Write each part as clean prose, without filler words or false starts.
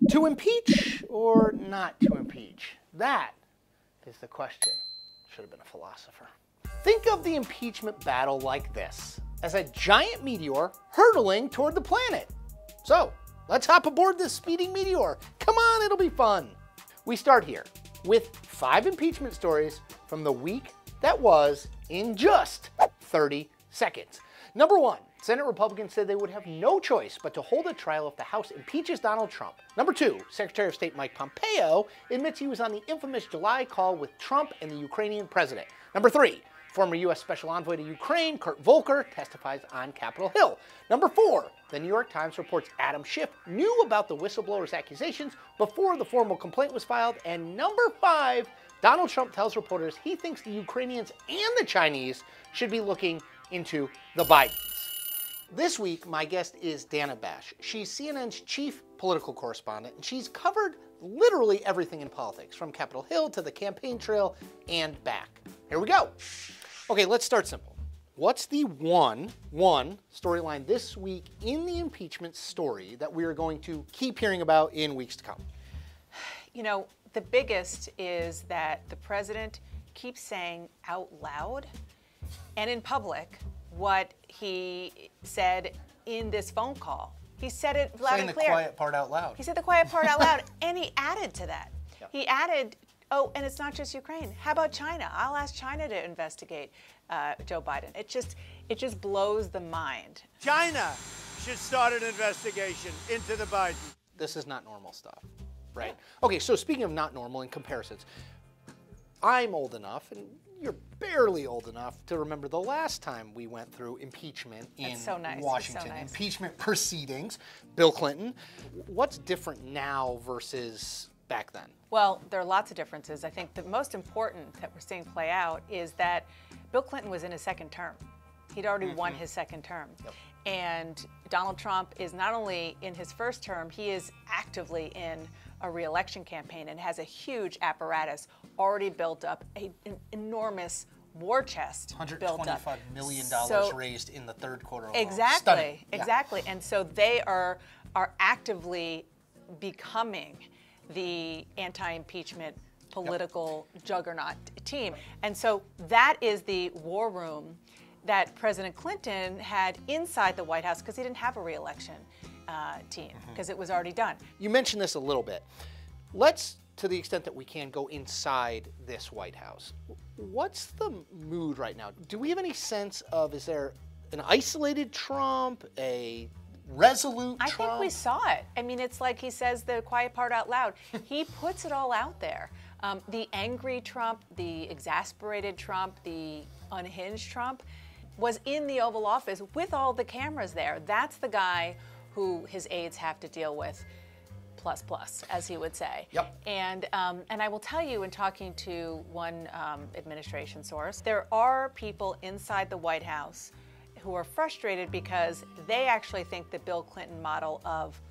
To impeach or not to impeach? That is the question. Should have been a philosopher. Think of the impeachment battle like this, as a giant meteor hurtling toward the planet. So, let's hop aboard this speeding meteor. Come on, it'll be fun. We start here with 5 impeachment stories from the week that was in just 30 seconds. Number 1, Senate Republicans said they would have no choice but to hold a trial if the House impeaches Donald Trump. Number 2, Secretary of State Mike Pompeo admits he was on the infamous July call with Trump and the Ukrainian president. Number 3, former U.S. Special Envoy to Ukraine Kurt Volker testifies on Capitol Hill. Number 4, the New York Times reports Adam Schiff knew about the whistleblower's accusations before the formal complaint was filed. And number 5, Donald Trump tells reporters he thinks the Ukrainians and the Chinese should be looking into the Bidens. This week, my guest is Dana Bash. She's CNN's chief political correspondent, and she's covered literally everything in politics, from Capitol Hill to the campaign trail and back. Here we go. Okay, let's start simple. What's the one storyline this week in the impeachment story that we are going to keep hearing about in weeks to come? You know, the biggest is that the president keeps saying out loud and in public what he said in this phone call. He said it loud and clear. Saying the quiet part out loud. He said the quiet part out loud, and he added to that. Yep. He added, oh, and it's not just Ukraine. How about China? I'll ask China to investigate Joe Biden. It just blows the mind. China should start an investigation into the Biden. This is not normal stuff, right? Okay, so speaking of not normal in comparisons, I'm old enough, and you're barely old enough to remember the last time we went through impeachment in Washington. So nice. Impeachment proceedings. Bill Clinton. What's different now versus back then? Well, there are lots of differences. I think the most important that we're seeing play out is that Bill Clinton was in his second term. He'd already won his second term. Yep. And Donald Trump is not only in his first term, he is actively in a re-election campaign and has a huge apparatus already built up, an enormous war chest built up. $125 million raised in the third quarter alone. Exactly, Stunning. exactly. Yeah. And so they are actively becoming the anti-impeachment political juggernaut team. And so that is the war room that President Clinton had inside the White House because he didn't have a re-election team because it was already done. You mentioned this a little bit. Let's, to the extent that we can, go inside this White House. What's the mood right now? Do we have any sense of, is there an isolated Trump, a resolute Trump? I think we saw it. I mean, it's like he says the quiet part out loud. He puts it all out there. The angry Trump, the exasperated Trump, the unhinged Trump was in the Oval Office with all the cameras there. That's the guy who his aides have to deal with, plus, as he would say. Yep. And I will tell you, in talking to one administration source, there are people inside the White House who are frustrated because they actually think the Bill Clinton model of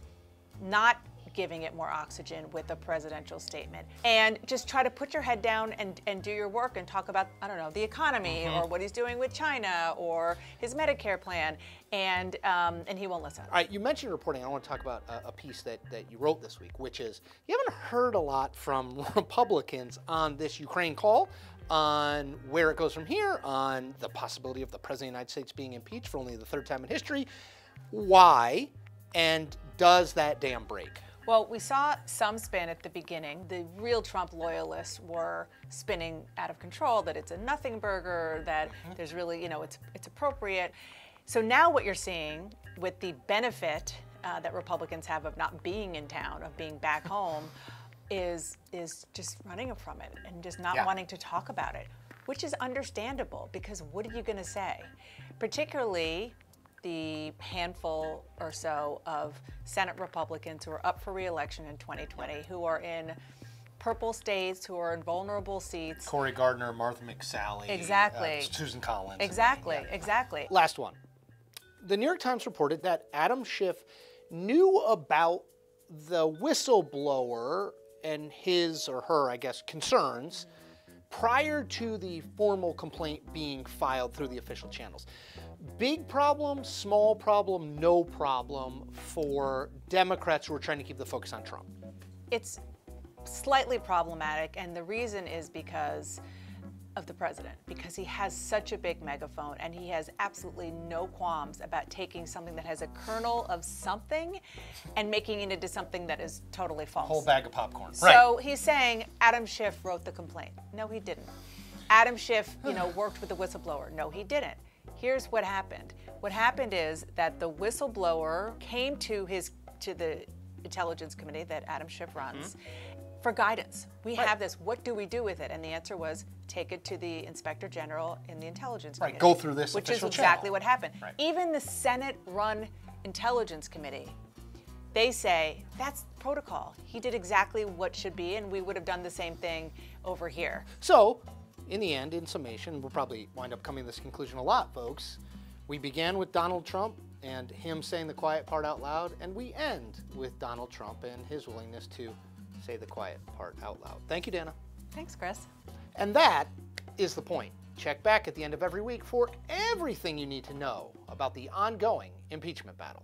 not giving it more oxygen with a presidential statement and just try to put your head down and do your work and talk about, I don't know, the economy or what he's doing with China or his Medicare plan, and he won't listen. All right, you mentioned reporting. I want to talk about a piece that you wrote this week, which is you haven't heard a lot from Republicans on this Ukraine call, on where it goes from here, on the possibility of the President of the United States being impeached for only the 3rd time in history. Why? And does that dam break? Well, we saw some spin at the beginning. The real Trump loyalists were spinning out of control, that it's a nothing burger, that there's really, it's appropriate. So now what you're seeing with the benefit that Republicans have of not being in town, of being back home, is just running from it and just not wanting to talk about it, which is understandable because what are you going to say? Particularly the handful or so of Senate Republicans who are up for re-election in 2020, who are in purple states, who are in vulnerable seats. Cory Gardner, Martha McSally. Exactly. Susan Collins. Exactly, exactly. Last one. The New York Times reported that Adam Schiff knew about the whistleblower and his or her, I guess, concerns prior to the formal complaint being filed through the official channels. big problem, small problem, no problem for Democrats who are trying to keep the focus on Trump? It's slightly problematic, and the reason is because of the president, because he has such a big megaphone and he has absolutely no qualms about taking something that has a kernel of something and making it into something that is totally false. Whole bag of popcorn. So he's saying Adam Schiff wrote the complaint. No, he didn't. Adam Schiff, worked with the whistleblower. No, he didn't. Here's what happened. What happened is that the whistleblower came to the Intelligence Committee that Adam Schiff runs for guidance. We have this. What do we do with it? And the answer was take it to the Inspector General in the Intelligence Committee. Go through this which is official exactly channel. what happened. Even the Senate-run Intelligence Committee, they say that's protocol. He did exactly what should be, and we would have done the same thing over here. So, in the end, in summation, we'll probably wind up coming to this conclusion a lot, folks. We began with Donald Trump and him saying the quiet part out loud, and we end with Donald Trump and his willingness to say the quiet part out loud. Thank you, Dana. Thanks, Chris. And that is the point. Check back at the end of every week for everything you need to know about the ongoing impeachment battle.